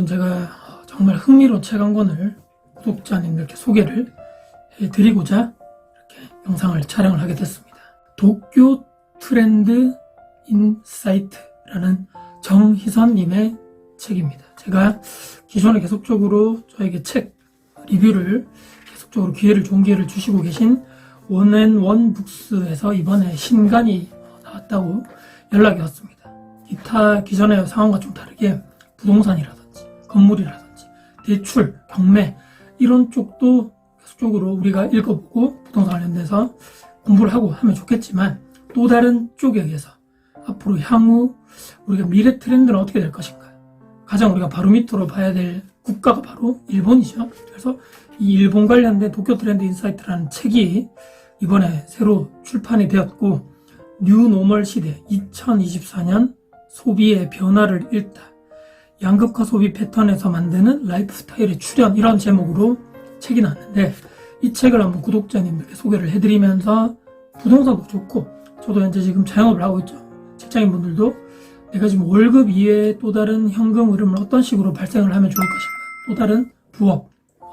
오늘은 제가 정말 흥미로운 책 한 권을 구독자님들께 소개를 해드리고자 이렇게 영상을 촬영을 하게 됐습니다. 도쿄 트렌드 인사이트라는 정희선님의 책입니다. 제가 기존에 계속적으로 저에게 책 리뷰를 계속적으로 좋은 기회를 주시고 계신 원앤원 북스에서 이번에 신간이 나왔다고 연락이 왔습니다. 기타 기존의 상황과 좀 다르게 부동산이라든지 건물이라든지 대출, 경매 이런 쪽도 계속적으로 우리가 읽어보고 부동산 관련돼서 공부를 하고 하면 좋겠지만 또 다른 쪽에 의해서 앞으로 향후 우리가 미래 트렌드는 어떻게 될 것인가, 가장 우리가 바로미터로 봐야 될 국가가 바로 일본이죠. 그래서 이 일본 관련된 도쿄 트렌드 인사이트라는 책이 이번에 새로 출판이 되었고, 뉴 노멀 시대 2024년 소비의 변화를 읽다, 양극화 소비 패턴에서 만드는 라이프 스타일의 출현, 이런 제목으로 책이 나왔는데, 이 책을 한번 구독자님들께 소개를 해드리면서 부동산도 좋고, 저도 현재 지금 자영업을 하고 있죠. 직장인분들도 내가 지금 월급 이외에 또 다른 현금 흐름을 어떤 식으로 발생을 하면 좋을 것인가, 또 다른 부업,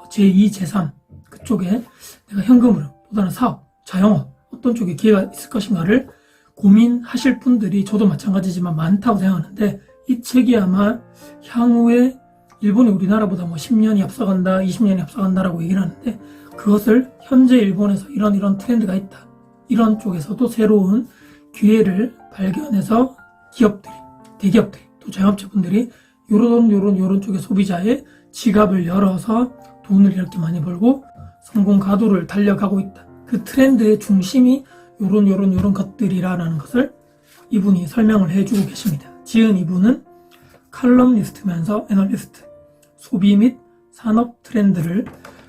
제2, 제3 그쪽에 내가 현금 흐름, 또 다른 사업, 자영업 어떤 쪽에 기회가 있을 것인가를 고민하실 분들이 저도 마찬가지지만 많다고 생각하는데, 이 책이 아마 향후에 일본이 우리나라보다 10년이 앞서간다, 20년이 앞서간다라고 얘기를 하는데, 그것을 현재 일본에서 이런 트렌드가 있다, 이런 쪽에서도 새로운 기회를 발견해서 기업들이, 대기업들이, 또 자영업자분들이 요런 쪽의 소비자의 지갑을 열어서 돈을 이렇게 많이 벌고 성공 가도를 달려가고 있다, 그 트렌드의 중심이 요런 것들이라는 것을 이분이 설명을 해주고 계십니다. 지은 이분은 칼럼니스트면서 애널리스트, 소비 및 산업 트렌드를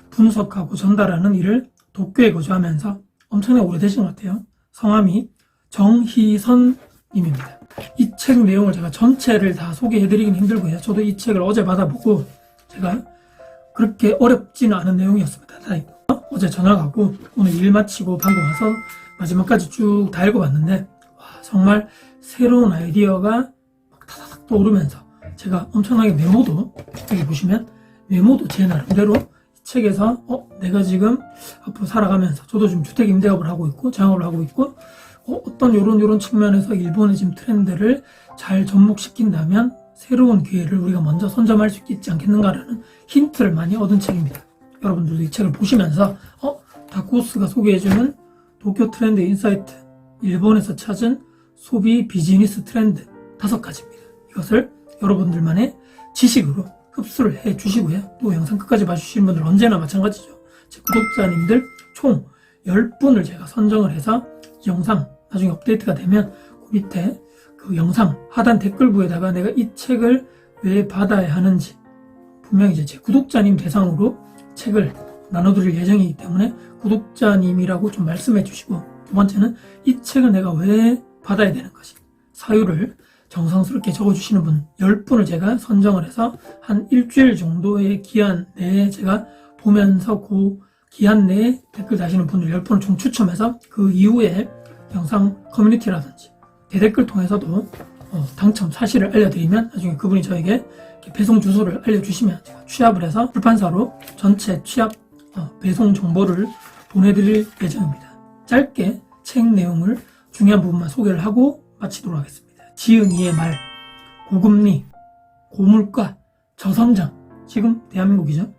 분석하고 전달하는 일을 도쿄에 거주하면서 엄청나게 오래되신 것 같아요. 성함이 정희선님입니다. 이 책 내용을 제가 전체를 다 소개해드리긴 힘들고요. 저도 이 책을 어제 받아보고 제가 그렇게 어렵지는 않은 내용이었습니다. 다행히도. 어제 전화가고 오늘 일 마치고 방금 와서 마지막까지 쭉 다 읽어봤는데, 와, 정말 새로운 아이디어가 막 타닥 떠오르면서 제가 엄청나게 메모도, 여기 보시면 메모도 제 나름대로 이 책에서 내가 지금 앞으로 살아가면서 저도 지금 주택 임대업을 하고 있고 자영업을 하고 있고 어떤 요런 측면에서 일본의 지금 트렌드를 잘 접목시킨다면 새로운 기회를 우리가 먼저 선점할 수 있지 않겠는가라는 힌트를 많이 얻은 책입니다. 여러분들도 이 책을 보시면서 다코스가 소개해주는 도쿄 트렌드 인사이트, 일본에서 찾은 소비 비즈니스 트렌드 5가지입니다. 이것을 여러분들만의 지식으로 흡수를 해주시고요. 또 영상 끝까지 봐주시는 분들 언제나 마찬가지죠. 제 구독자님들 총 10분을 제가 선정을 해서 이 영상 나중에 업데이트가 되면 그 밑에 그 영상 하단 댓글부에다가 내가 이 책을 왜 받아야 하는지 분명히 이제 제 구독자님 대상으로 책을 나눠드릴 예정이기 때문에 구독자님이라고 좀 말씀해 주시고, 두 번째는 이 책을 내가 왜 받아야 되는 것이 사유를 정성스럽게 적어주시는 분 10분을 제가 선정을 해서 한 일주일 정도의 기한 내에 제가 보면서 그 기한 내에 댓글 다시는 분들 10분을 총 추첨해서 그 이후에 영상 커뮤니티라든지 대댓글 통해서도 당첨 사실을 알려드리면 나중에 그분이 저에게 배송 주소를 알려주시면 제가 취합을 해서 출판사로 전체 취합 배송 정보를 보내드릴 예정입니다. 짧게 책 내용을 중요한 부분만 소개를 하고 마치도록 하겠습니다. 지은이의 말, 고금리, 고물가, 저성장, 지금 대한민국이죠.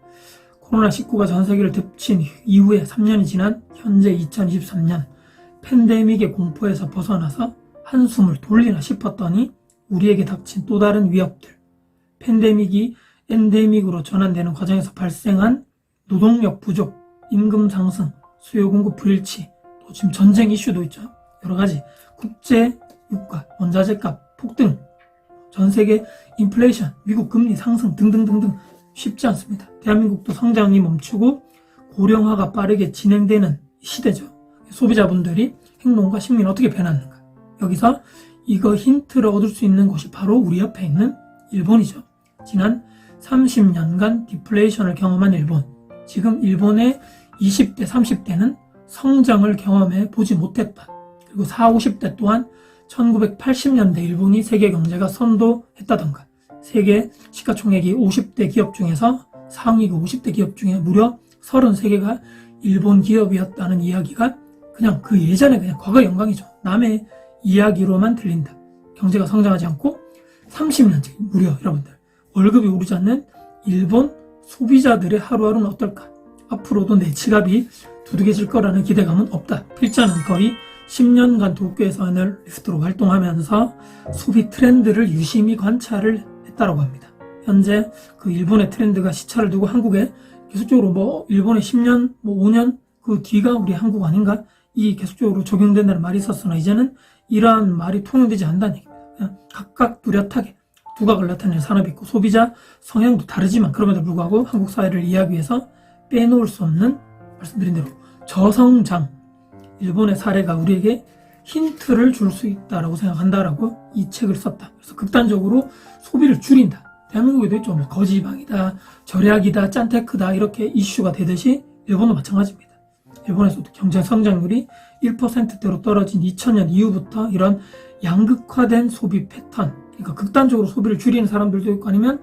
코로나19가 전 세계를 덮친 이후에 3년이 지난 현재 2023년, 팬데믹의 공포에서 벗어나서 한숨을 돌리나 싶었더니 우리에게 닥친 또 다른 위협들, 팬데믹이 엔데믹으로 전환되는 과정에서 발생한 노동력 부족, 임금 상승, 수요 공급 불일치, 또 지금 전쟁 이슈도 있죠. 여러 가지 국제 유가, 원자재 값 폭등, 전 세계 인플레이션, 미국 금리 상승 등등등등 쉽지 않습니다. 대한민국도 성장이 멈추고 고령화가 빠르게 진행되는 시대죠. 소비자분들이 행동과 심리는 어떻게 변하는가, 여기서 이거 힌트를 얻을 수 있는 곳이 바로 우리 옆에 있는 일본이죠. 지난 30년간 디플레이션을 경험한 일본, 지금 일본의 20대, 30대는 성장을 경험해 보지 못했다. 그리고 40, 50대 또한 1980년대 일본이 세계 경제가 선도했다던가 세계 시가총액이 50대 기업 중에서 상위가 50대 기업 중에 무려 33개가 일본 기업이었다는 이야기가 그냥 그 예전에 그냥 과거 영광이죠. 남의 이야기로만 들린다. 경제가 성장하지 않고 30년째 무려 여러분들 월급이 오르지 않는 일본 소비자들의 하루하루는 어떨까? 앞으로도 내 지갑이 두둑해질 거라는 기대감은 없다. 필자는 거의 10년간 도쿄에서 애널리스트로 활동하면서 소비 트렌드를 유심히 관찰을 했다고 합니다. 현재 그 일본의 트렌드가 시차를 두고 한국에 계속적으로 일본의 10년, 5년 그 뒤가 우리 한국 아닌가? 이 계속적으로 적용된다는 말이 있었으나 이제는 이러한 말이 통용되지 않는다는 얘기입니다. 그냥 각각 뚜렷하게 두각을 나타내는 산업이 있고 소비자 성향도 다르지만 그럼에도 불구하고 한국 사회를 이해하기 위해서 빼놓을 수 없는 말씀드린 대로 저성장 일본의 사례가 우리에게 힌트를 줄 수 있다라고 생각한다라고 이 책을 썼다. 그래서 극단적으로 소비를 줄인다. 대한민국에도 있죠. 거지방이다, 절약이다, 짠테크다 이렇게 이슈가 되듯이 일본도 마찬가지입니다. 일본에서도 경제 성장률이 1%대로 떨어진 2000년 이후부터 이런 양극화된 소비 패턴, 그러니까 극단적으로 소비를 줄이는 사람들도 있고 아니면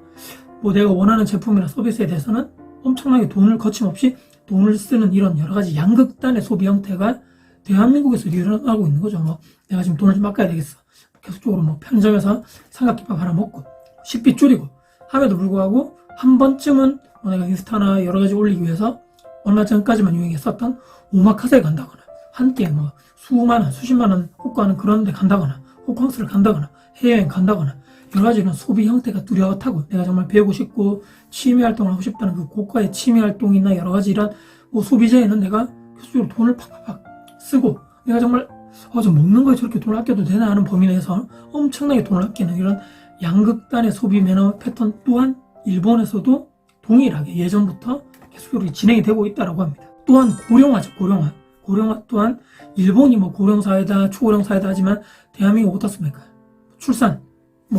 내가 원하는 제품이나 서비스에 대해서는 엄청나게 돈을 거침없이 돈을 쓰는 이런 여러 가지 양극단의 소비 형태가 대한민국에서 일어나고 있는 거죠. 내가 지금 돈을 좀 아껴야 되겠어. 계속적으로 편의점에서 삼각김밥 하나 먹고 식비 줄이고 함에도 불구하고 한 번쯤은 내가 인스타나 여러 가지 올리기 위해서 얼마 전까지만 유행했었던 오마카세에 간다거나 한끼에 수많은 수십만 원 호가하는 그런 데 간다거나 호캉스를 간다거나 해외여행 간다거나 여러 가지 이런 소비 형태가 뚜렷하고 내가 정말 배우고 싶고 취미 활동을 하고 싶다는 그 고가의 취미 활동이나 여러 가지 이런 소비재에는 내가 계속적으로 돈을 팍팍 쓰고 내가 정말 저 먹는 거에 저렇게 돈을 아껴도 되나 하는 범위 내에서 엄청나게 돈을 아끼는 이런 양극단의 소비 매너 패턴 또한 일본에서도 동일하게 예전부터 계속적으로 진행이 되고 있다고 합니다. 또한 고령화죠. 고령화 또한 일본이 고령사회다 초고령사회다 하지만 대한민국 어떻습니까? 출산,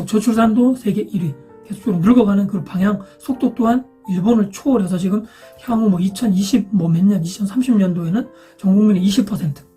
저출산도 세계 1위 계속적으로 늙어가는 그 방향 속도 또한 일본을 초월해서 지금 향후 2020 몇 년 2030년도에는 전 국민의 20%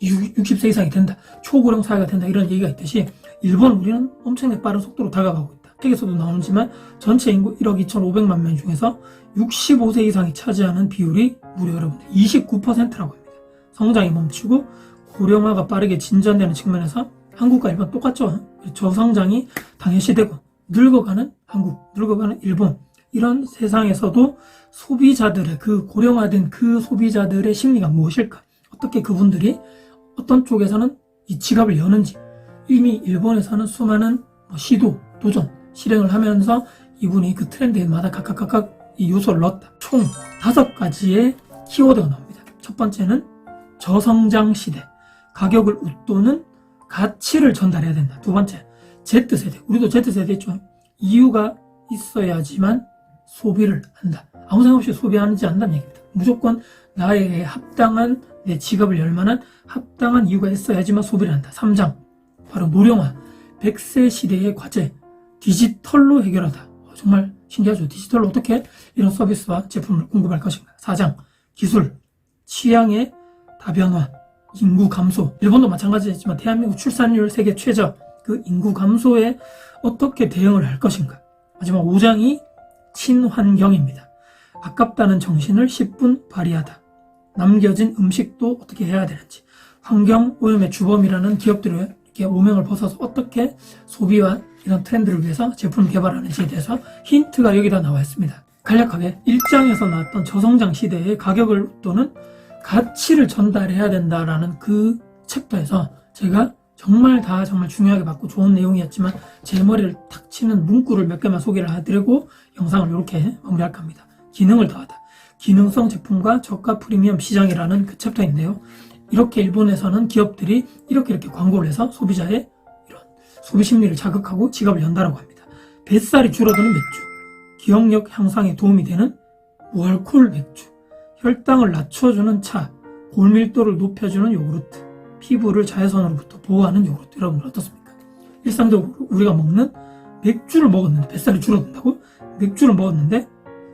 60세 이상이 된다. 초고령 사회가 된다. 이런 얘기가 있듯이 일본 우리는 엄청나게 빠른 속도로 다가가고 있다. 책에서도 나오지만 전체 인구 1억 2,500만 명 중에서 65세 이상이 차지하는 비율이 무려 여러분들 29%라고 합니다. 성장이 멈추고 고령화가 빠르게 진전되는 측면에서 한국과 일본 똑같죠. 저성장이 당연시되고 늙어가는 한국, 늙어가는 일본 이런 세상에서도 소비자들의 그 고령화된 그 소비자들의 심리가 무엇일까? 어떻게 그분들이 어떤 쪽에서는 이 지갑을 여는지 이미 일본에서는 수많은 시도, 도전, 실행을 하면서 이분이 그 트렌드에마다 각각 이 요소를 넣었다. 총 5가지의 키워드가 나옵니다. 첫 번째는 저성장 시대, 가격을 웃도는 가치를 전달해야 된다. 두 번째, Z세대, 우리도 Z세대 있죠. 이유가 있어야지만 소비를 한다. 아무 생각 없이 소비하는지 않는다는 얘기입니다. 무조건 나에게 합당한 내 지갑을 열 만한 합당한 이유가 있어야지만 소비를 한다. 3장, 바로 노령화, 100세 시대의 과제, 디지털로 해결하다. 정말 신기하죠. 디지털로 어떻게 이런 서비스와 제품을 공급할 것인가. 4장, 기술, 취향의 다변화, 인구 감소. 일본도 마찬가지지만 대한민국 출산율 세계 최저, 그 인구 감소에 어떻게 대응을 할 것인가. 마지막 5장이 친환경입니다. 아깝다는 정신을 10분 발휘하다. 남겨진 음식도 어떻게 해야 되는지. 환경 오염의 주범이라는 기업들을 이렇게 오명을 벗어서 어떻게 소비와 이런 트렌드를 위해서 제품을 개발하는지에 대해서 힌트가 여기다 나와 있습니다. 간략하게 1장에서 나왔던 저성장 시대의 가격을 웃도는 가치를 전달해야 된다라는 그 챕터에서 제가 정말 중요하게 봤고 좋은 내용이었지만 제 머리를 탁 치는 문구를 몇 개만 소개를 해드리고 영상을 이렇게 마무리할까 합니다. 기능을 더하다. 기능성 제품과 저가 프리미엄 시장이라는 그 챕터인데요. 이렇게 일본에서는 기업들이 이렇게 광고를 해서 소비자의 이런 소비 심리를 자극하고 지갑을 연다라고 합니다. 뱃살이 줄어드는 맥주, 기억력 향상에 도움이 되는 무알콜 맥주, 혈당을 낮춰주는 차, 골밀도를 높여주는 요구르트, 피부를 자외선으로부터 보호하는 요구르트. 여러분들 어떻습니까? 일상적으로 우리가 먹는 맥주를 먹었는데 뱃살이 줄어든다고? 맥주를 먹었는데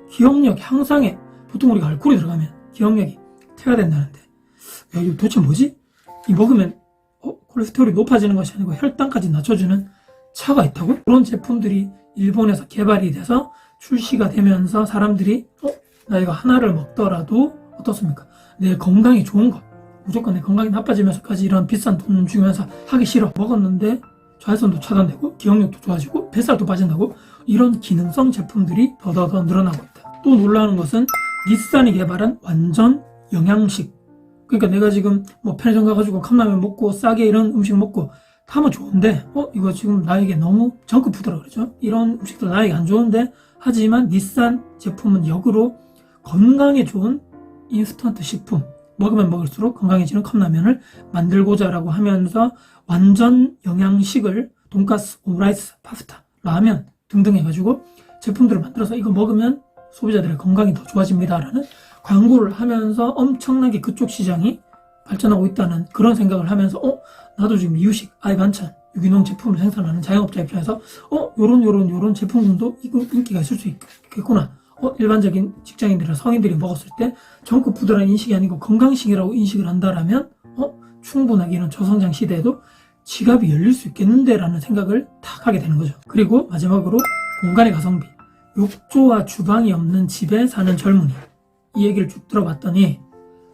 기억력 향상에 보통 우리가 알코올이 들어가면 기억력이 퇴화된다는데 야 이거 도대체 뭐지? 이 먹으면 콜레스테롤이 높아지는 것이 아니고 혈당까지 낮춰주는 차가 있다고? 그런 제품들이 일본에서 개발이 돼서 출시가 되면서 사람들이 나 이거 하나를 먹더라도 어떻습니까? 내 건강이 좋은 거, 무조건 내 건강이 나빠지면서까지 이런 비싼 돈 주면서 하기 싫어. 먹었는데 자외선도 차단되고 기억력도 좋아지고 뱃살도 빠진다고? 이런 기능성 제품들이 더더더 늘어나고 있다. 또 놀라운 것은 닛산이 개발한 완전 영양식. 그러니까 내가 지금 뭐 편의점 가가지고 컵라면 먹고 싸게 이런 음식 먹고 하면 좋은데 이거 지금 나에게 너무 정크푸드라 그러죠. 이런 음식들 나에게 안 좋은데, 하지만 닛산 제품은 역으로 건강에 좋은 인스턴트 식품, 먹으면 먹을수록 건강해지는 컵라면을 만들고자라고 하면서 완전 영양식을 돈가스, 오므라이스, 파스타, 라면 등등 해가지고 제품들을 만들어서 이거 먹으면 소비자들의 건강이 더 좋아집니다라는 광고를 하면서 엄청나게 그쪽 시장이 발전하고 있다는 그런 생각을 하면서 나도 지금 이유식, 아이 반찬, 유기농 제품을 생산하는 자영업자 입장에서 요런 제품군도 이거 인기가 있을 수 있겠구나. 일반적인 직장인들이나 성인들이 먹었을 때 정크푸드라는 인식이 아니고 건강식이라고 인식을 한다라면 충분하게 이런 저성장 시대에도 지갑이 열릴 수 있겠는데 라는 생각을 탁 하게 되는 거죠. 그리고 마지막으로 공간의 가성비. 욕조와 주방이 없는 집에 사는 젊은이, 이 얘기를 쭉 들어봤더니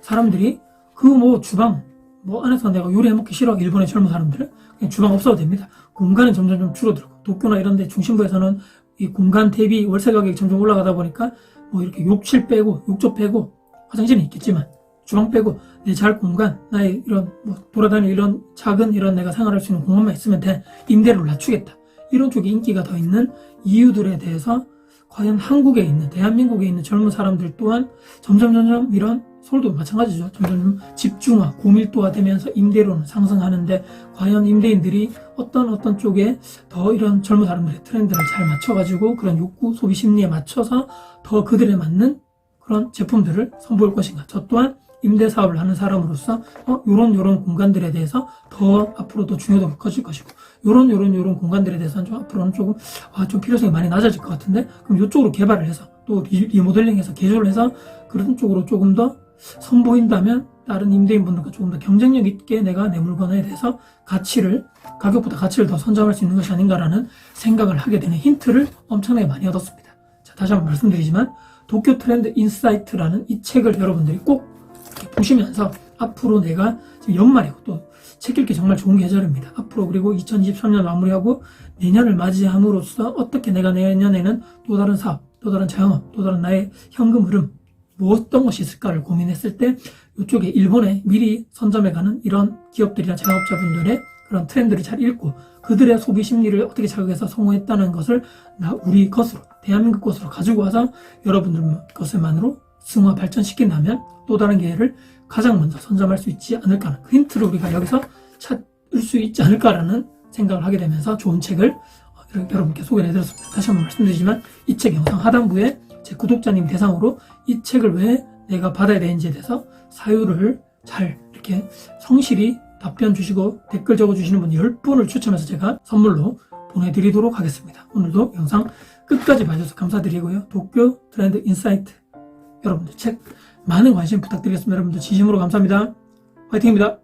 사람들이 주방 안에서 내가 요리해 먹기 싫어. 일본의 젊은 사람들은 그냥 주방 없어도 됩니다. 공간은 점점 좀 줄어들고, 도쿄나 이런 데 중심부에서는 이 공간 대비 월세 가격이 점점 올라가다 보니까 이렇게 욕실 빼고 욕조 빼고 화장실은 있겠지만 주방 빼고 내 잘 공간, 나의 이런 돌아다니는 이런 작은 이런 내가 생활할 수 있는 공간만 있으면 돼. 임대료를 낮추겠다. 이런 쪽에 인기가 더 있는 이유들에 대해서 과연 한국에 있는, 대한민국에 있는 젊은 사람들 또한 점점 이런, 서울도 마찬가지죠. 점점 집중화, 고밀도화 되면서 임대료는 상승하는데, 과연 임대인들이 어떤 쪽에 더 이런 젊은 사람들의 트렌드를 잘 맞춰가지고 그런 욕구, 소비 심리에 맞춰서 더 그들에 맞는 그런 제품들을 선보일 것인가. 저 또한 임대 사업을 하는 사람으로서 요런 공간들에 대해서 더 앞으로 더 중요도가 커질 것이고, 요런 공간들에 대해서는 좀 앞으로는 좀 필요성이 많이 낮아질 것 같은데, 그럼 이쪽으로 개발을 해서 또 리모델링해서 개조를 해서 그런 쪽으로 조금 더 선보인다면 다른 임대인분들과 조금 더 경쟁력 있게 내가 내 물건에 대해서 가격보다 가치를 더 선점할 수 있는 것이 아닌가라는 생각을 하게 되는 힌트를 엄청나게 많이 얻었습니다. 자, 다시 한번 말씀드리지만 도쿄 트렌드 인사이트라는 이 책을 여러분들이 꼭 보시면서 앞으로 내가 지금 연말이고 또 책 읽기 정말 좋은 계절입니다. 앞으로 그리고 2023년 마무리하고 내년을 맞이함으로써 어떻게 내가 내년에는 또 다른 사업, 또 다른 자영업, 또 다른 나의 현금 흐름, 어떤 것이 있을까를 고민했을 때 이쪽에 일본에 미리 선점해가는 이런 기업들이나 자영업자분들의 그런 트렌드를 잘 읽고 그들의 소비 심리를 어떻게 자극해서 성공했다는 것을 우리 것으로, 대한민국 것으로 가지고 와서 여러분들 것을만으로 승화 발전시킨다면 또 다른 기회를 가장 먼저 선점할 수 있지 않을까 하는 그 힌트를 우리가 여기서 찾을 수 있지 않을까라는 생각을 하게 되면서 좋은 책을 여러분께 소개를 해드렸습니다. 다시 한번 말씀드리지만 이 책 영상 하단부에 제 구독자님 대상으로 이 책을 왜 내가 받아야 되는지에 대해서 사유를 잘 이렇게 성실히 답변 주시고 댓글 적어주시는 분 10분을 추첨해서 제가 선물로 보내드리도록 하겠습니다. 오늘도 영상 끝까지 봐주셔서 감사드리고요. 도쿄 트렌드 인사이트 여러분들 책 많은 관심 부탁드리겠습니다. 여러분들 진심으로 감사합니다. 화이팅입니다.